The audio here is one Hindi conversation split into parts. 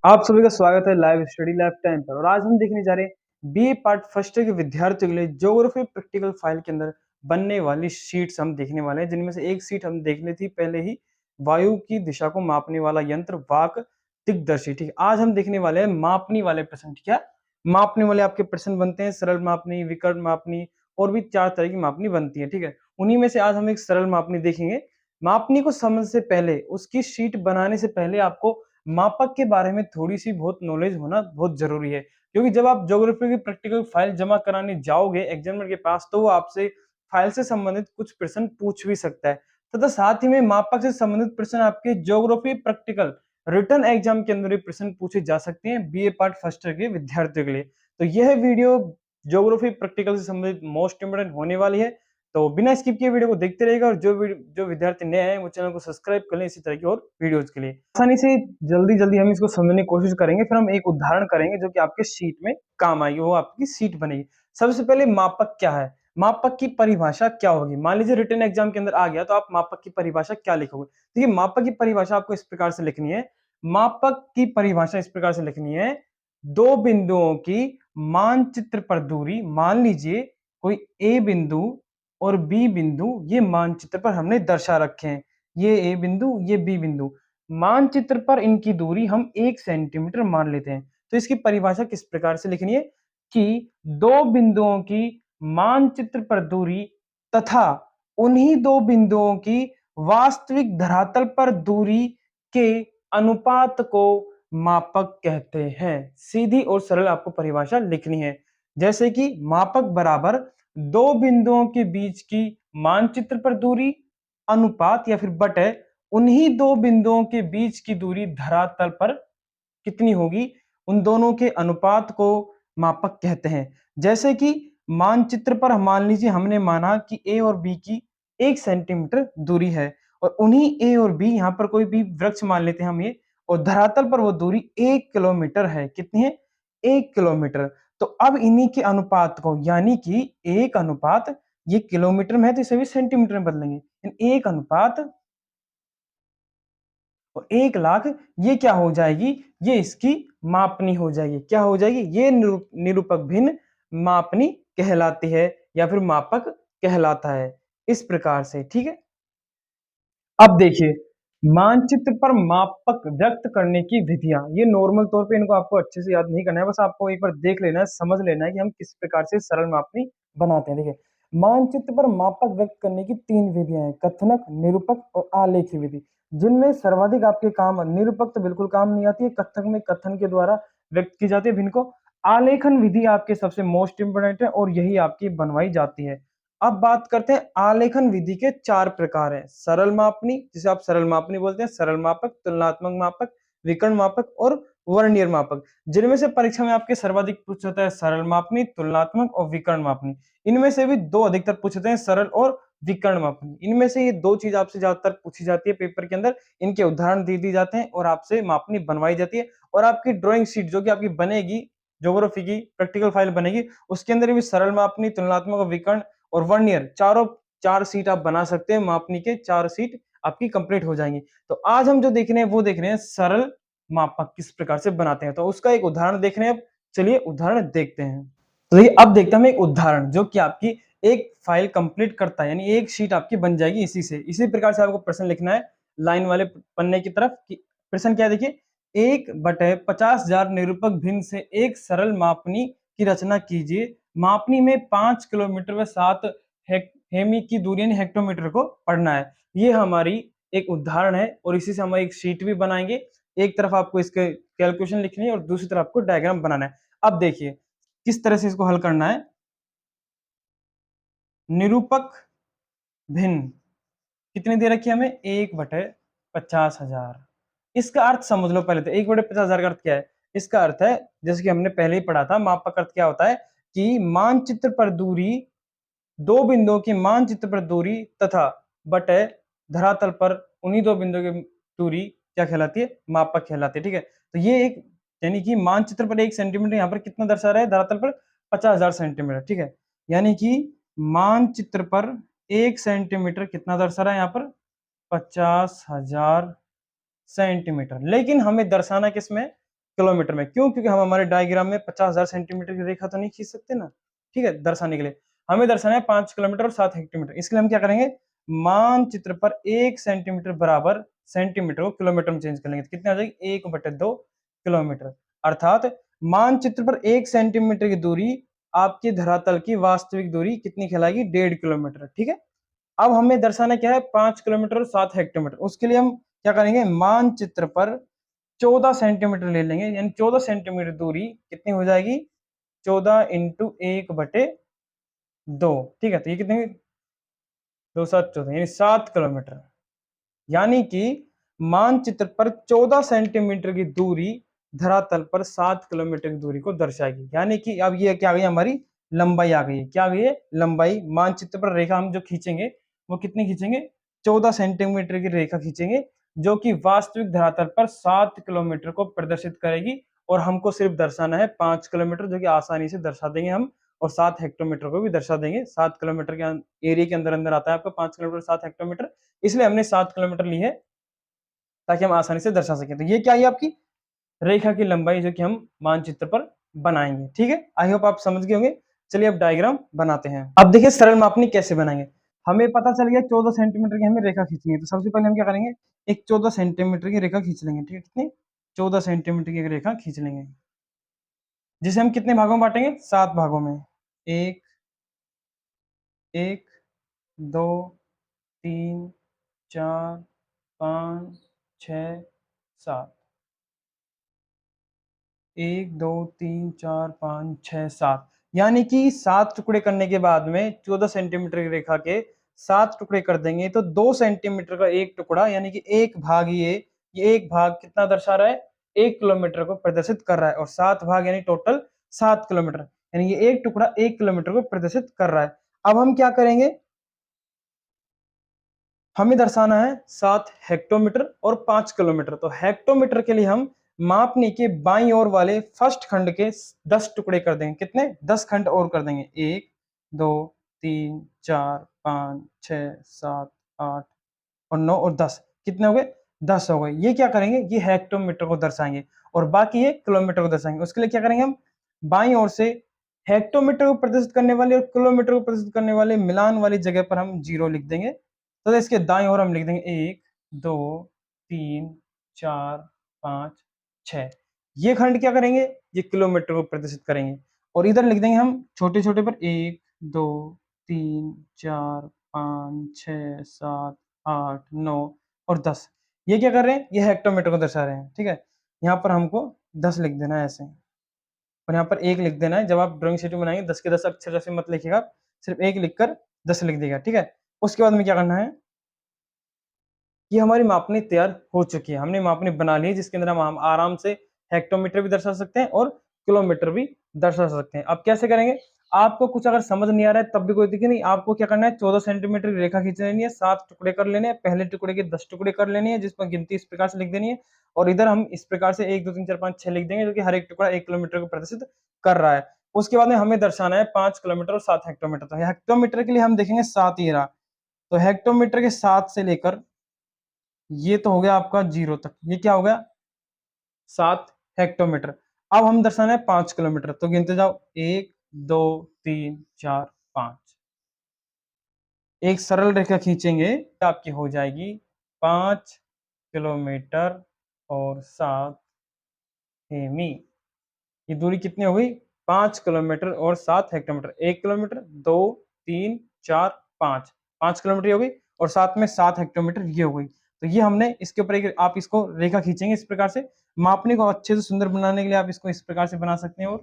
आप सभी का स्वागत है लाइव स्टडी लैब टाइम पर। और आज हम देखने जा रहे हैं बीए पार्ट फर्स्ट ईयर के विद्यार्थियों के लिए ज्योग्राफी प्रैक्टिकल फाइल के अंदर बनने वाली शीट्स हम देखने वाले हैं, जिनमें से एक सीट हम देख ली थी पहले ही, वायु की दिशा को मापने वाला यंत्र वाक दिग्दर्शी। ठीक है, आज हम देखने वाले हैं मापनी वाले प्रश्न। क्या मापने वाले आपके प्रश्न बनते हैं? सरल मापनी, विकर्ण मापनी और भी 4 तरह की मापनी बनती है। ठीक है, उन्हीं में से आज हम एक सरल मापनी देखेंगे। मापनी को समझ से पहले, उसकी शीट बनाने से पहले आपको मापक के बारे में थोड़ी सी बहुत नॉलेज होना बहुत जरूरी है, क्योंकि जब आप ज्योग्राफी की प्रैक्टिकल फाइल जमा कराने जाओगे एग्जामिनर के पास, तो वो आपसे फाइल से संबंधित कुछ प्रश्न पूछ भी सकता है, तथा साथ ही में मापक से संबंधित प्रश्न आपके ज्योग्राफी प्रैक्टिकल रिटर्न एग्जाम के अंदर भी प्रश्न पूछे जा सकते हैं बीए पार्ट फर्स्ट ईयर के विद्यार्थियों के लिए। तो यह वीडियो ज्योग्राफी प्रैक्टिकल से संबंधित मोस्ट इंपोर्टेंट होने वाली है, तो बिना स्किप किए वीडियो को देखते रहेगा। और जो विद्यार्थी नए हैं वो चैनल को सब्सक्राइब कर लें इसी तरह की और वीडियोस के लिए। आसानी से जल्दी जल्दी हम इसको समझने की कोशिश करेंगे, फिर हम एक उदाहरण करेंगे जो कि आपके शीट में काम आएगी, वो आपकी शीट बनेगी। सबसे पहले मापक क्या है, मापक की परिभाषा क्या होगी। मान लीजिए रिटन एग्जाम के अंदर आ गया, तो आप मापक की परिभाषा क्या लिखोगे? देखिए, मापक की परिभाषा आपको इस प्रकार से लिखनी है। मापक की परिभाषा इस प्रकार से लिखनी है, दो बिंदुओं की मानचित्र पर दूरी, मान लीजिए कोई ए बिंदु और बी बिंदु ये मानचित्र पर हमने दर्शा रखे हैं, ये ए बिंदु ये बी बिंदु, मानचित्र पर इनकी दूरी हम 1 सेंटीमीटर मान लेते हैं। तो इसकी परिभाषा किस प्रकार से लिखनी है कि दो बिंदुओं की मानचित्र पर दूरी तथा उन्हीं दो बिंदुओं की वास्तविक धरातल पर दूरी के अनुपात को मापक कहते हैं। सीधी और सरल आपको परिभाषा लिखनी है, जैसे कि मापक बराबर दो बिंदुओं के बीच की मानचित्र पर दूरी अनुपात या फिर बटे उन्हीं दो बिंदुओं के बीच की दूरी धरातल पर कितनी होगी, उन दोनों के अनुपात को मापक कहते हैं। जैसे कि मानचित्र पर मान लीजिए हमने माना कि ए और बी की 1 सेंटीमीटर दूरी है, और उन्हीं ए और बी, यहाँ पर कोई भी वृक्ष मान लेते हैं हम ये, और धरातल पर वो दूरी 1 किलोमीटर है। कितनी है? 1 किलोमीटर। तो अब इन्हीं के अनुपात को, यानी कि 1 अनुपात, ये किलोमीटर में है तो इसे भी सेंटीमीटर में बदलेंगे, 1 अनुपात और 1 लाख, ये क्या हो जाएगी? ये इसकी मापनी हो जाएगी। क्या हो जाएगी? ये निरूपक भिन्न मापनी कहलाती है या फिर मापक कहलाता है, इस प्रकार से। ठीक है, अब देखिए, मानचित्र पर मापक व्यक्त करने की विधियां, ये नॉर्मल तौर पे इनको आपको अच्छे से याद नहीं करना है, बस आपको एक बार देख लेना है, समझ लेना है कि हम किस प्रकार से सरल मापनी बनाते हैं। देखिए, मानचित्र पर मापक व्यक्त करने की 3 विधियां हैं, कथनक, निरूपक और आलेखी विधि। जिनमें सर्वाधिक आपके काम, निरूपक तो बिल्कुल काम नहीं आती है, कथन में कथन के द्वारा व्यक्त की जाती है भिन्न को। आलेखन विधि आपके सबसे मोस्ट इंपोर्टेंट है और यही आपकी बनवाई जाती है। अब बात करते हैं आलेखन विधि के 4 प्रकार हैं। सरल मापनी, जिसे आप सरल मापनी बोलते हैं, सरल मापक, तुलनात्मक मापक, विकर्ण मापक और वर्नियर मापक। जिनमें से परीक्षा में आपके सर्वाधिक पूछा जाता है सरल मापनी, तुलनात्मक और विकर्ण मापनी। इनमें से भी 2 अधिकतर पूछे जाते हैं, सरल और विकर्ण मापनी। इनमें से ये 2 चीज आपसे ज्यादातर पूछी जाती है पेपर के अंदर, इनके उदाहरण दे दिए जाते हैं और आपसे मापनी बनवाई जाती है। और आपकी ड्राइंग शीट जो कि आपकी बनेगी, ज्योग्राफी की प्रैक्टिकल फाइल बनेगी, उसके अंदर भी सरल मापनी, तुलनात्मक और विकर्ण और वर्नियर, चारों 4 सीट आप बना सकते हैं। मापनी के 4 सीट आपकी कंप्लीट हो जाएंगी। तो आज हम जो देख रहे हैं वो देख रहे हैं सरल मापक किस प्रकार से बनाते हैं, तो उसका एक उदाहरण देख रहे हैं। अब चलिए उदाहरण देखते हैं। तो देखिए, अब देखते हैं हम एक उदाहरण जो कि आपकी एक फाइल कंप्लीट करता है, यानी एक शीट आपकी बन जाएगी इसी से। इसी प्रकार से आपको प्रश्न लिखना है लाइन वाले पन्ने की तरफ। प्रश्न क्या है देखिए, 1/50,000 निरूपक भिन्न से एक सरल मापनी की रचना कीजिए। मापनी में 5 किलोमीटर व 7 हेमी की दूरी यानी हेक्टोमीटर को पढ़ना है। ये हमारी एक उदाहरण है और इसी से हम एक शीट भी बनाएंगे। एक तरफ आपको इसके कैलकुलेशन लिखनी है और दूसरी तरफ आपको डायग्राम बनाना है। अब देखिए किस तरह से इसको हल करना है। निरूपक भिन्न कितनी दे रखी है हमें? 1/50,000। इसका अर्थ समझ लो पहले तो। 1/50,000 का अर्थ क्या है? इसका अर्थ है, जैसे कि हमने पहले ही पढ़ा था, मापक अर्थ क्या होता है कि मानचित्र पर दूरी, दो बिंदुओं की मानचित्र पर दूरी तथा बटे धरातल पर उन्हीं दो बिंदुओं की दूरी क्या कहलाती है? मापक कहलाती है। ठीक है, तो ये एक, यानी कि मानचित्र पर 1 सेंटीमीटर यहाँ पर कितना दर्शा रहा है? धरातल पर 50,000 सेंटीमीटर। ठीक है, यानी कि मानचित्र पर 1 सेंटीमीटर कितना दर्शा रहा है यहाँ पर? 50,000 सेंटीमीटर। लेकिन हमें दर्शाना किसमें? किलोमीटर में। क्यों? क्योंकि हम हमारे डायग्राम में 50,000 सेंटीमीटर की रेखा तो नहीं खींच सकते ना, ठीक है, दर्शाने के लिए। हमें दर्शाना है 5 किलोमीटर और 7 हेक्टोमीटर। इसके लिए हम क्या करेंगे, मानचित्र पर 1 सेंटीमीटर बराबर सेंटीमीटर को किलोमीटर में चेंज कर लेंगे, तो कितने आ जाएगी, 1/2 किलोमीटर। अर्थात मानचित्र पर 1 सेंटीमीटर की दूरी आपके धरातल की वास्तविक दूरी कितनी कहलाएगी, 1.5 किलोमीटर, ठीक है। अब हमें दर्शाना क्या है, 5 किलोमीटर और 7 हेक्टोमीटर। उसके लिए हम क्या करेंगे, मानचित्र पर 14 सेंटीमीटर ले लेंगे, यानी 14 सेंटीमीटर दूरी कितनी हो जाएगी, 14 इंटू 1/2, ठीक है। तो ये कितने, 2 7 14 यानी 7 किलोमीटर। यानी कि मानचित्र पर 14 सेंटीमीटर की दूरी धरातल पर 7 किलोमीटर की दूरी को दर्शाएगी। यानी कि अब ये क्या आ गई, हमारी लंबाई आ गई है। क्या आ गई है, लंबाई। मानचित्र पर रेखा हम जो खींचेंगे वो कितनी खींचेंगे, 14 सेंटीमीटर की रेखा खींचेंगे, जो कि वास्तविक धरातल पर 7 किलोमीटर को प्रदर्शित करेगी। और हमको सिर्फ दर्शाना है 5 किलोमीटर, जो कि आसानी से दर्शा देंगे हम। और 7 हेक्टोमीटर को भी दर्शा देंगे। 7 किलोमीटर के एरिया के अंदर अंदर आता है आपका 5 किलोमीटर 7 हेक्टोमीटर, इसलिए हमने 7 किलोमीटर ली है ताकि हम आसानी से दर्शा सकें। तो ये क्या है, आपकी रेखा की लंबाई, जो कि हम मानचित्र पर बनाएंगे, ठीक है। आई होप आप समझ गए होंगे। चलिए अब डायग्राम बनाते हैं। अब देखिए सरल मापनी कैसे बनाएंगे। हमें पता चल गया 14 सेंटीमीटर की हमें रेखा खींचनी है, तो सबसे पहले हम क्या करेंगे, एक 14 सेंटीमीटर की रेखा खींच लेंगे, ठीक है। कितनी, 14 सेंटीमीटर की रेखा खींच लेंगे, जिसे हम कितने भागों में बांटेंगे, 7 भागों में। एक, एक, दो, तीन, चार, पाँच, छ, 7। 1 2 3 4 5 6 7, यानी कि 7 टुकड़े करने के बाद में 14 सेंटीमीटर की रेखा के 7 टुकड़े कर देंगे, तो 2 सेंटीमीटर का एक टुकड़ा, यानी कि एक भाग, ये एक भाग कितना दर्शा रहा है, 1 किलोमीटर को प्रदर्शित कर रहा है। और 7 भाग यानी टोटल 7 किलोमीटर, यानी ये एक टुकड़ा 1 किलोमीटर को प्रदर्शित कर रहा है। अब हम क्या करेंगे, हमें दर्शाना है 7 हेक्टोमीटर और 5 किलोमीटर। तो हेक्टोमीटर के लिए हम मापनी के बाईं ओर वाले फर्स्ट खंड के 10 टुकड़े कर देंगे। कितने, 10 खंड और कर देंगे। 1 2 3 4 5 6 7 8 और 9 और 10, कितने हो गए, 10 हो गए। ये क्या करेंगे, ये हेक्टोमीटर को दर्शाएंगे, और बाकी ये किलोमीटर को दर्शाएंगे। उसके लिए क्या करेंगे, हम बाईं ओर से हेक्टोमीटर को प्रदर्शित करने वाले और किलोमीटर को प्रदर्शित करने वाले मिलान वाली जगह पर हम 0 लिख देंगे। तो इसके दाएं ओर हम लिख देंगे 1 2 3 4 5 6। ये खंड क्या करेंगे, ये किलोमीटर को प्रदर्शित करेंगे। और इधर लिख देंगे हम छोटे छोटे पर 1 2 3 4 5 6 7 8 9 और 10। ये क्या कर रहे हैं, ये हेक्टोमीटर को दर्शा रहे हैं, ठीक है। यहाँ पर हमको 10 लिख देना है ऐसे, और यहाँ पर 1 लिख देना है। जब आप ड्राइंग शीट में बनाएंगे 10 के 10 अक्षर जैसे मत लिखिएगा, सिर्फ 1 लिखकर 10 लिख देगा, ठीक है। उसके बाद में क्या करना है, ये हमारी मापनी तैयार हो चुकी है। हमने मापनी बना ली है, जिसके अंदर हम आराम से हेक्टोमीटर भी दर्शा सकते हैं और किलोमीटर भी दर्शा सकते हैं। अब कैसे करेंगे, आपको कुछ अगर समझ नहीं आ रहा है तब भी कोई दिक्कत नहीं। आपको क्या करना है, 14 सेंटीमीटर की रेखा खींच लेनी है, 7 टुकड़े कर लेने हैं, पहले टुकड़े के 10 टुकड़े कर लेने हैं, जिस पर गिनती इस प्रकार से लिख देनी है। और इधर हम इस प्रकार से 1 2 3 4 5 6 लिख देंगे, जो कि हर एक टुकड़ा 1 किलोमीटर को प्रदर्शित कर रहा है। उसके बाद में हमें दर्शाना है 5 किलोमीटर और 7 हेक्टोमीटर। तो हेक्टोमीटर के लिए हम देखेंगे 7 ही रहा, तो हेक्टोमीटर के 7 से लेकर ये तो हो गया आपका 0 तक, ये क्या हो गया, 7 हेक्टोमीटर। अब हम दर्शाना है 5 किलोमीटर, तो गिनते जाओ 1 2 3 4 5। एक सरल रेखा खींचेंगे, आपकी हो जाएगी 5 किलोमीटर और 7 सेमी। ये दूरी कितनी हो गई, 5 किलोमीटर और 7 हेक्टोमीटर। 1 किलोमीटर 2 3 4 5, 5 किलोमीटर हो गई, और साथ में 7 हेक्टोमीटर ये हो गई। तो ये हमने इसके ऊपर एक आप इसको रेखा खींचेंगे इस प्रकार से। मापने को अच्छे से सुंदर बनाने के लिए आप इसको इस प्रकार से बना सकते हैं, और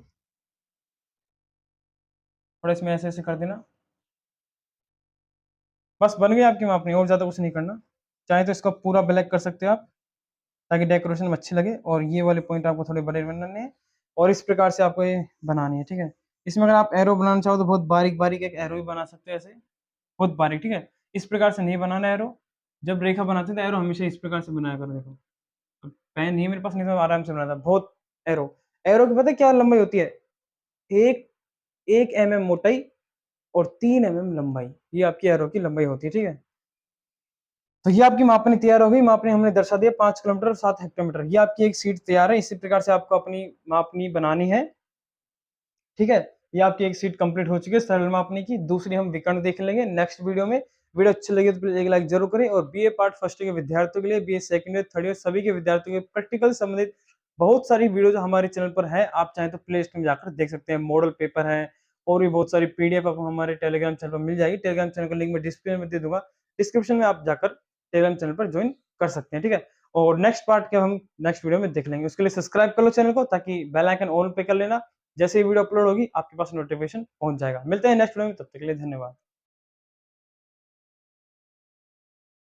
थोड़ा इसमें ऐसे ऐसे कर देना। बस बन गई आपकी मापनी, और ज्यादा कुछ नहीं करना। चाहे तो इसको पूरा ब्लैक कर सकते हो आप, ताकि डेकोरेशन में अच्छी लगे। और ये वाले पॉइंट आपको थोड़े बड़े बनाने हैं, और इस प्रकार से आपको ये बनानी है, ठीक है। इसमें अगर आप एरो बनाना चाहो तो बहुत बारीक बारीक एक एरो भी बना सकते हो, ऐसे बहुत बारीक, ठीक है। इस प्रकार से नहीं बनाना एरो। जब रेखा बनाते हैं तो एरो हमेशा इस प्रकार से बनाया करो। देखो पेन नहीं है मेरे पास, नहीं तो आराम से बनाता बहुत। एरो, एरो की पता है क्या लंबाई होती है, एक 1 mm मोटाई और 3 mm लंबाई, ये आपकी एरो की लंबाई होती है, ठीक है। तो ये आपकी मापनी तैयार हो गई। मापनी हमने दर्शा दिया 5 किलोमीटर और 7 हेक्टोमीटर। ये आपकी एक शीट तैयार है। इसी प्रकार से आपको अपनी मापनी बनानी है। ठीक है, ये आपकी एक शीट कंप्लीट हो चुकी है सरल मापनी की। दूसरी हम विकर्ण देख लेंगे नेक्स्ट वीडियो में। वीडियो अच्छी लगी तो प्लीज एक लाइक जरूर करें। और बीए पार्ट फर्स्ट के विद्यार्थियों के लिए, BA second year, third year सभी के विद्यार्थियों के प्रैक्टिकल संबंधित बहुत सारी वीडियो जो हमारे चैनल पर है, आप चाहें तो प्ले लिस्ट में जाकर देख सकते हैं। मॉडल पेपर है और भी बहुत सारी पीडीएफ आपको हमारे टेलीग्राम चैनल पर मिल जाएगी। टेलीग्राम चैनल का लिंक मैं डिस्प्ले में दे दूंगा, डिस्क्रिप्शन में आप जाकर टेलीग्राम चैनल पर ज्वाइन कर सकते हैं। ठीक है, और नेक्स्ट पार्ट के हम नेक्स्ट वीडियो में देख लेंगे। उसके लिए सब्सक्राइब कर लो चैनल को, ताकि बेल आइकन ऑन पे कर लेना। जैसे ही वीडियो अपलोड होगी आपके पास नोटिफिकेशन पहुंच जाएगा। मिलते हैं नेक्स्ट वीडियो में, तब तक के लिए धन्यवाद।